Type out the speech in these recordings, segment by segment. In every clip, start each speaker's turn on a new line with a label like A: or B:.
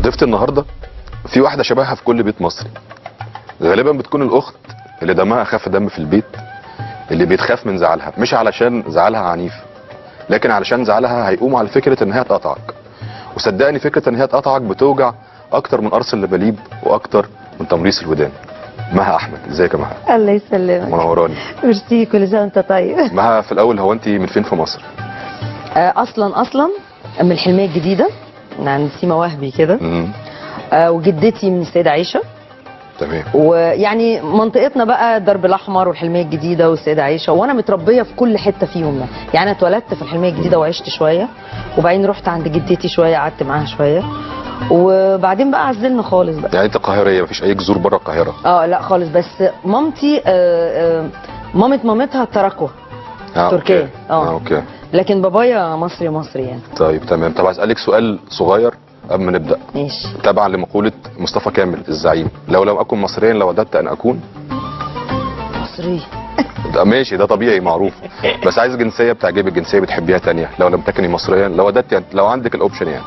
A: ضيفتي النهارده في واحده شبهها في كل بيت مصري، غالبا بتكون الاخت اللي دمها اخف دم في البيت، اللي بيتخاف من زعلها، مش علشان زعلها عنيف لكن علشان زعلها هيقوم على فكره ان هي تقطعك. وصدقني فكره ان هي تقطعك بتوجع اكتر من قرص اللباليب واكتر من تمريص الودان. مها احمد، ازيك يا مها؟
B: الله يسلمك.
A: منوراني.
B: ميرسي، كل سنه وانت طيب.
A: مها، في الاول هو انت من فين في مصر؟
B: اصلا من الحلميه الجديده، من عند سيما وهبي كده. وجدتي من السيده عائشه.
A: تمام.
B: ويعني منطقتنا بقى الدرب الاحمر والحلميه الجديده والسيده عائشه، وانا متربيه في كل حته فيهم. يعني انا اتولدت في الحلميه الجديده وعشت شويه، وبعدين رحت عند جدتي شويه قعدت معاها شويه، وبعدين بقى عزلنا خالص بقى.
A: يعني انت قاهريه، مفيش اي جذور بره القاهره؟
B: لا خالص، بس مامتي مامتها تراكوة تركيا.
A: اوكي.
B: لكن بابايا مصري يعني.
A: طيب تمام. طب اسالك سؤال صغير قبل ما نبدا.
B: ماشي.
A: تبعا لمقوله مصطفى كامل الزعيم، لو لم اكن مصريا لوددت ان اكون
B: مصري.
A: ده ماشي، ده طبيعي معروف، بس عايز جنسيه بتعجبك، جنسيه بتحبيها تانية، لو لم تكني مصريا لوددت يعني، لو عندك الاوبشن يعني.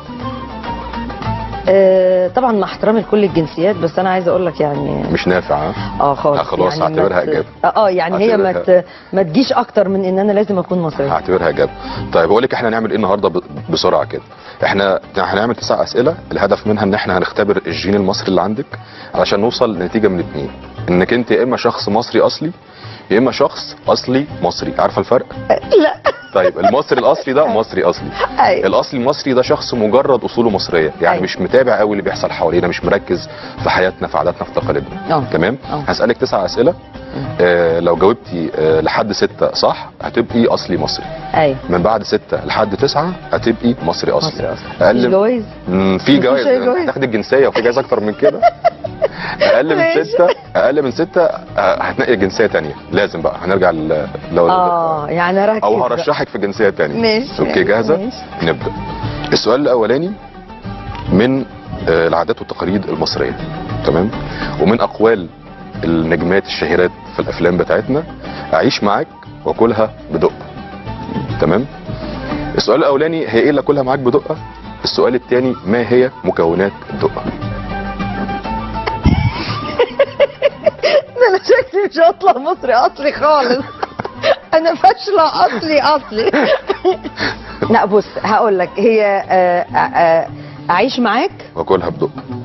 B: طبعا مع احترامي لكل الجنسيات، بس انا عايزه اقول لك يعني
A: مش نافع.
B: خالص.
A: خلاص
B: يعني
A: هعتبرها اجابه.
B: يعني هي ما تجيش اكتر من ان انا لازم اكون مصري.
A: هعتبرها اجابه. طيب اقول لك احنا هنعمل ايه النهارده بسرعه كده. احنا هنعمل 9 اسئله، الهدف منها ان احنا هنختبر الجين المصري اللي عندك علشان نوصل لنتيجه من اتنين، انك انت يا اما شخص مصري اصلي يا اما شخص اصلي مصري. عارفه الفرق؟
B: لا.
A: طيب المصري الاصلي ده مصري اصلي. الاصلي المصري ده شخص مجرد اصوله مصريه، يعني مش متابع قوي اللي بيحصل حوالينا، مش مركز في حياتنا في عاداتنا في تقاليدنا. تمام. هسالك 9 اسئله، لو جاوبتي لحد 6 صح هتبقي اصلي مصري. من بعد 6 لحد 9 هتبقي مصري اصلي.
B: مفيش جوايز؟
A: في جوايز، هتاخدي الجنسيه وفي جوايز اكتر من كده. اقل من 6 هتنقي جنسيه تانية، لازم بقى هنرجع
B: يعني اركز
A: او هرشحك في جنسيه تانية.
B: ماشي.
A: اوكي جاهزه؟ ماشي. نبدا. السؤال الاولاني من العادات والتقاليد المصريه، تمام، ومن اقوال النجمات الشهيرات في الافلام بتاعتنا: اعيش معاك واكلها بدقه. تمام. السؤال الاولاني هي ايه اللي اكلها معاك بدقه؟ السؤال الثاني ما هي مكونات الدقه؟
B: انا شكلي مش هطلع مصري اصلي خالص. انا فاشله اصلي. لا بص هقول لك، هي اعيش معاك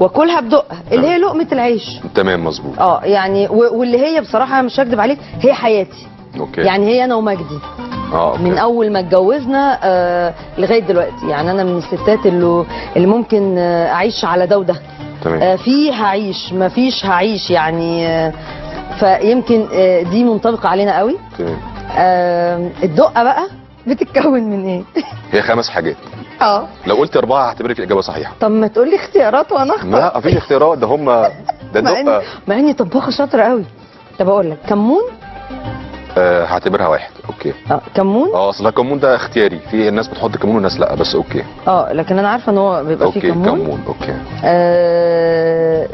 B: واكلها بدقه اللي هي لقمه العيش.
A: تمام مظبوط.
B: يعني واللي هي بصراحه مش هكدب عليك هي حياتي.
A: اوكي.
B: يعني هي انا ومجدي.
A: أوكي.
B: من اول ما اتجوزنا لغايه دلوقتي، يعني انا من الستات اللي ممكن اعيش على ده وده.
A: تمام.
B: في هعيش، ما فيش هعيش يعني. فيمكن دي منطبقه علينا قوي.
A: تمام.
B: الدقه بقى بتتكون من ايه؟
A: هي 5 حاجات. لو قلت 4 هعتبرك الاجابه صحيحه.
B: طب ما تقول لي اختيارات وانا اختار.
A: لا مفيش اختيارات، ده دقه.
B: مع اني طباخه شاطره قوي. طب اقول لك كمون.
A: هعتبرها 1. اوكي.
B: كمون.
A: اصل كمون ده اختياري، في الناس بتحط كمون والناس لا، بس اوكي.
B: لكن انا عارفه ان هو بيبقى فيه كمون.
A: اوكي.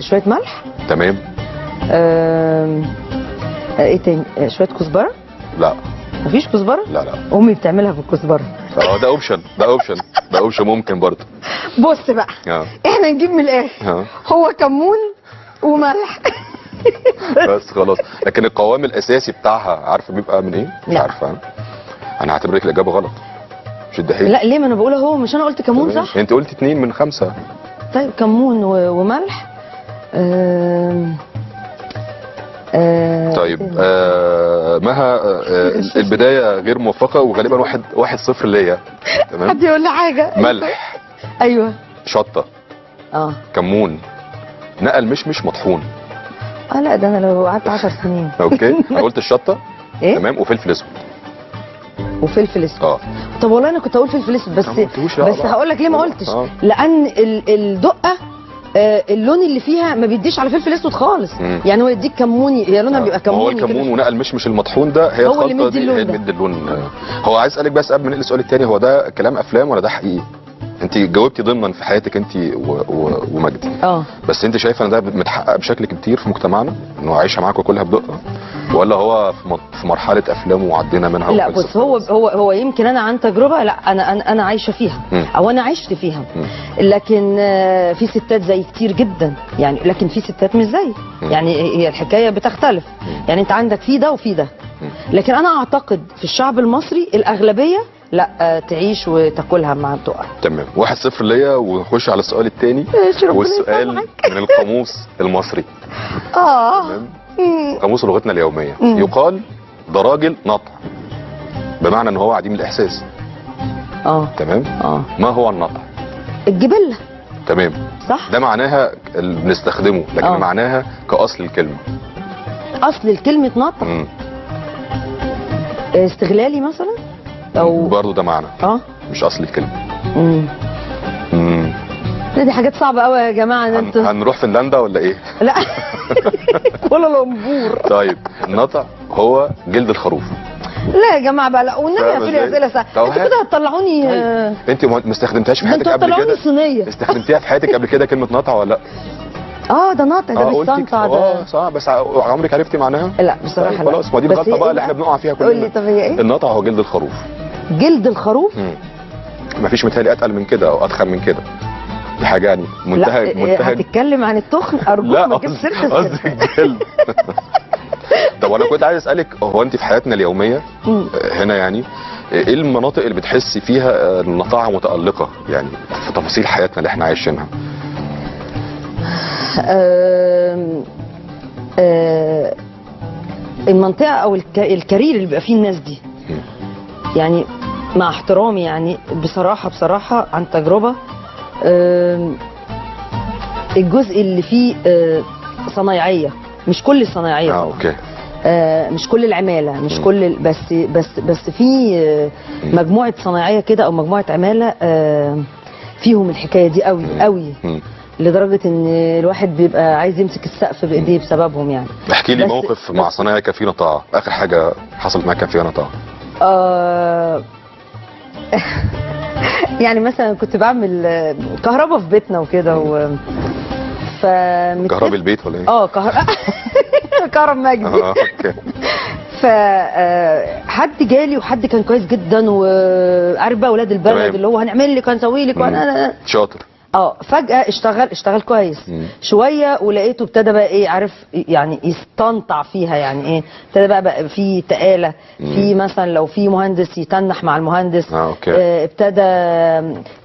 B: شويه ملح.
A: تمام.
B: ايه تاني؟ شويه كزبره.
A: لا
B: مفيش كزبره؟
A: لا.
B: امي بتعملها بالكزبره.
A: ده اوبشن ممكن برضه.
B: بص بقى احنا نجيب من الاخر. هو كمون وملح.
A: بس خلاص. لكن القوام الاساسي بتاعها عارفه بيبقى من ايه؟ مش عارفه. انا هعتبرك الاجابه غلط. مش الدحيح.
B: لا ليه؟ ما انا بقول اهو، مش انا قلت كمون صح؟
A: انت قلت 2 من 5.
B: طيب كمون وملح.
A: طيب مها، البدايه غير موفقه وغالبا 1-0 ليا. تمام.
B: حد يقول لي حاجه.
A: ملح.
B: ايوه.
A: شطه. كمون. نقل مشمش مطحون.
B: لا ده انا لو قعدت 10 سنين.
A: اوكي. انا قلت الشطه.
B: إيه؟
A: تمام. وفلفل اسود.
B: وفلفل اسود. طب والله انا كنت هقول فلفل اسود، بس هقول لك ليه ما قلتش. لان الدقه اللون اللي فيها ما بيديش على فلفل اسود خالص. يعني هو يديك كموني، هي لونها بيبقى كموني.
A: هو الكمون ونقل مشمش المطحون ده هي الخلطه دي هي اللي مدي اللون. هو عايز اسالك بس قبل ما ننقل السؤال الثاني، هو ده كلام افلام ولا ده حقيقي؟ انت جاوبتي ضمنا في حياتك انت ومجدي.
B: بس
A: انت شايفه ان ده متحقق بشكل كتير في مجتمعنا، انه عايشه معاك وكلها بدقه؟ ولا هو في مرحله افلام وعدينا منها
B: لا
A: وخلصت
B: بص، هو
A: خلاص؟
B: هو يمكن انا عن تجربه، لا انا عايشه فيها،
A: مم.
B: او انا عشت فيها.
A: مم.
B: لكن في ستات زي كتير جدا يعني، لكن في ستات مش زي.
A: مم.
B: يعني هي الحكايه بتختلف. يعني انت عندك في ده وفي ده.
A: مم.
B: لكن انا اعتقد في الشعب المصري الاغلبيه لا تعيش وتاكلها مع تقع.
A: تمام، 1-0 ليا. ونخش على السؤال الثاني،
B: ماشي، ربنا
A: والسؤال
B: يسامحك.
A: من القاموس المصري. تمام.
B: مم.
A: قاموس لغتنا اليوميه.
B: مم.
A: يقال ده راجل نطع، بمعنى ان هو عديم الاحساس. تمام. ما هو النطع؟
B: الجبله.
A: تمام.
B: صح.
A: ده معناها اللي بنستخدمه، لكن معناها كاصل الكلمه.
B: اصل الكلمه نطع
A: مم.
B: استغلالي مثلا، او
A: برضه ده معنى مش اصل الكلمه.
B: لا دي حاجات صعبه قوي يا جماعه ان انتوا.
A: هنروح فنلندا ولا ايه؟
B: لا ولا الامبور.
A: طيب النطع هو جلد الخروف.
B: لا يا جماعه بقى، لا والنبي في الاسئله سهله. انتوا كده هتطلعوني.
A: انت ما استخدمتهاش في حياتك قبل كده؟
B: هتطلعوني صينيه.
A: استخدمتيها في حياتك قبل كده كلمه نطع ولا لا؟
B: ده نطع، ده بيستنطع ده.
A: صح، بس عمرك عرفتي معناها؟
B: لا بصراحه.
A: طيب خلاص، ما دي الغلطه بقى اللي احنا بنقع فيها كلنا.
B: قول لي طب هي ايه؟
A: النطع هو جلد الخروف.
B: جلد الخروف؟
A: مفيش متهيألي اتقل من كده او اضخم من كده. دي حاجه يعني منتهى
B: هتتكلم عن التخن ارجوك ما تجيبش سيره
A: قصدي الجلد. طب انا كنت عايز اسالك، هو انت في حياتنا اليوميه هنا يعني ايه المناطق اللي بتحسي فيها النطاعه متالقه يعني في تفاصيل حياتنا اللي احنا عايشينها؟
B: المنطقه او الكارير اللي بيبقى فيه الناس دي. يعني مع احترامي يعني بصراحه عن تجربه، الجزء اللي فيه صنايعيه، مش كل الصنايعيه.
A: اوكي.
B: مش كل العماله، مش كل بس في مجموعه صنايعيه كده او مجموعه عماله فيهم الحكايه دي قوي قوي، لدرجه ان الواحد بيبقى عايز يمسك السقف بايديه بسببهم يعني.
A: احكي لي موقف مع صنايعي كان فيه نطاعه، اخر حاجه حصلت معاك كان فيها نطاعه. يعني مثلا كنت بعمل كهرباء في بيتنا وكده كهرباء البيت ولا ايه؟
B: كهرباء مجدي.
A: اوكي.
B: فحد جالي وحد كان كويس جدا، وعارف بقى اولاد البلد اللي هو هنعمل لك هنسوي لك وانا
A: شاطر.
B: فجأة اشتغل كويس شوية، ولقيته ابتدى بقى ايه، عارف يعني يستنطع فيها، يعني ايه، ابتدى بقى في تقالة، في مثلا لو في مهندس يتنح مع المهندس.
A: اوكي.
B: ابتدى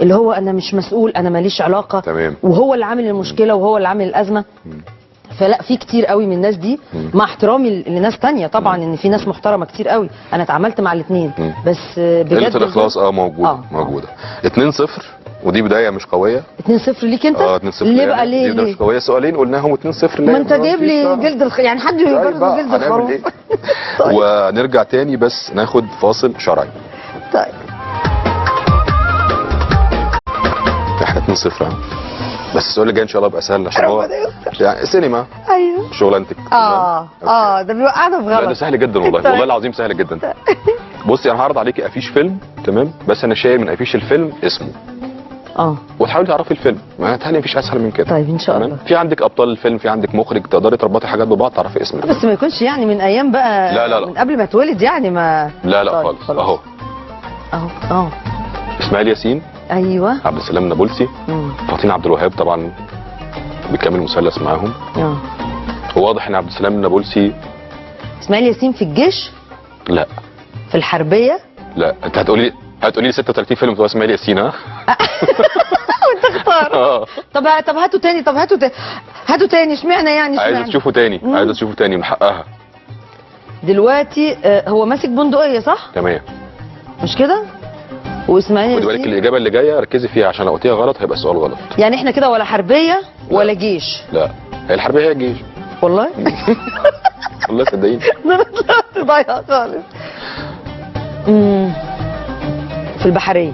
B: اللي هو انا مش مسؤول، انا ماليش علاقة.
A: تمام.
B: وهو اللي عامل المشكلة وهو اللي عامل الأزمة. فلا في كتير قوي من الناس دي، مع احترامي لناس تانية طبعا، ان في ناس محترمة كتير قوي، انا اتعاملت مع الاثنين بس بجد.
A: قلة الاخلاص موجودة. 2-0 ودي بدايه مش قويه.
B: 2-0 ليك انت؟
A: 2-0
B: ليه بقى؟ ليه؟
A: دي مش قويه، سؤالين قلناهم 2-0.
B: ما انت جايب لي جلد يعني حد برضه جلد الخروف.
A: طيب. ونرجع تاني بس ناخد فاصل شرعي.
B: طيب
A: احنا 2-0 بس السؤال اللي جاي ان شاء الله يبقى سهل، عشان هو يعني سينما.
B: ايوه
A: شغلانتك.
B: ده بيوقعنا في غلط.
A: لا ده سهل جدا والله. والله العظيم سهل جدا. بصي انا هعرض عليكي افيش فيلم، تمام، بس انا شايل من افيش الفيلم اسمه وتحاولي تعرفي الفيلم. ما تهيألي مفيش اسهل من كده.
B: طيب ان شاء الله.
A: في عندك ابطال الفيلم، في عندك مخرج، تقدري تربطي حاجات ببعض تعرفي اسم الفيلم.
B: بس ما يكونش يعني من ايام بقى.
A: لا.
B: من قبل ما اتولد يعني ما.
A: لا خالص.
B: اهو
A: اسماعيل ياسين.
B: ايوه.
A: عبد السلام نابلسي. فاطين عبد الوهاب طبعا بيكمل مثلث معاهم. وواضح ان عبد السلام النابلسي.
B: اسماعيل ياسين في الجيش؟
A: لا.
B: في الحربيه؟
A: لا. انت هتقولي لي 36 فيلم بتوع اسماعيل ياسين. ها
B: وانت اختار. طب هاتوا تاني اشمعنى يعني؟
A: عايزه تشوفوا تاني من حقها.
B: دلوقتي هو ماسك بندقيه صح؟
A: تمام.
B: مش كده؟ واسماعيل ياسين.
A: خدي بالك الاجابه اللي جايه ركزي فيها، عشان لو قلتيها غلط هيبقى السؤال غلط.
B: يعني احنا كده ولا حربيه ولا جيش؟
A: لا هي الحربيه هي الجيش.
B: والله؟
A: والله صدقيني.
B: انا طلعت ضايعه خالص. في البحريه.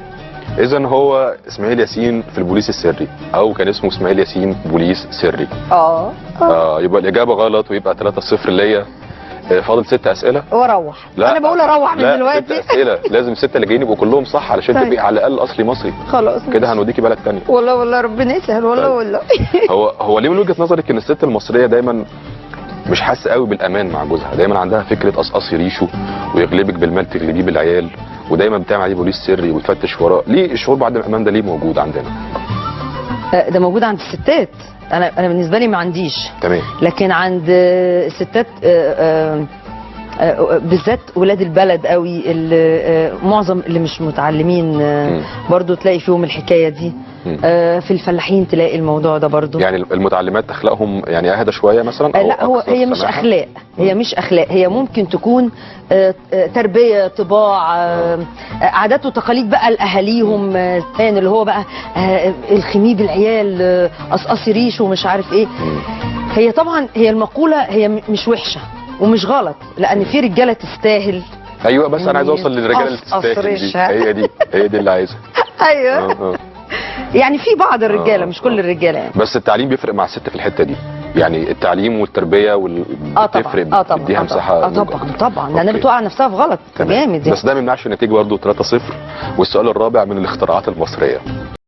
A: اذا هو اسماعيل ياسين في البوليس السري، او كان اسمه اسماعيل ياسين بوليس سري. يبقى الاجابه غلط، ويبقى 3-0 ليا. فاضل 6 اسئله
B: واروح. انا بقول اروح من دلوقتي.
A: 6 اسئله لازم 6 اللي جايين يبقوا كلهم صح، علشان تبقي على الاقل اصلي مصري.
B: خلاص
A: كده هنوديكي بلد ثانيه.
B: والله ربنا يسهل. والله
A: هو ليه من وجهه نظرك ان الست المصريه دايما مش حاسه قوي بالامان مع جوزها، دايما عندها فكره قصقصي ريشه ويغلبك بالمال تغلبيه بالعيال، ودايما بتعمل عليه بوليس سري ويتفتش وراه. ليه الشعور بعدم الامان ده ليه موجود عندنا؟
B: ده موجود عند الستات. انا بالنسبه لي ما عنديش،
A: تمام.
B: لكن عند الستات بالذات ولاد البلد قوي، معظم اللي مش متعلمين برضو تلاقي فيهم الحكايه دي. في الفلاحين تلاقي الموضوع ده برضو.
A: يعني المتعلمات اخلاقهم يعني اهدى شويه مثلا؟ أو
B: لا، هي مش اخلاق، هي مش اخلاق، هي ممكن تكون تربيه، طباع، عادات وتقاليد بقى لاهاليهم، اللي هو بقى الخميب العيال، قصقصي ريش ومش عارف ايه. هي طبعا هي المقوله هي مش وحشه ومش غلط، لان في رجاله تستاهل.
A: ايوه، بس انا عايز اوصل للرجاله اللي تستاهل دي. هي دي اللي عايزها.
B: ايوه. يعني في بعض الرجاله، مش كل الرجاله يعني.
A: بس التعليم بيفرق مع الست في الحته دي، يعني التعليم والتربيه بتفرق، بتديها مساحه.
B: طبعا لانها بتوقع نفسها في غلط جامد يعني.
A: بس ده ما يمنعش النتيجه برضه 3-0. والسؤال الرابع من الاختراعات المصريه.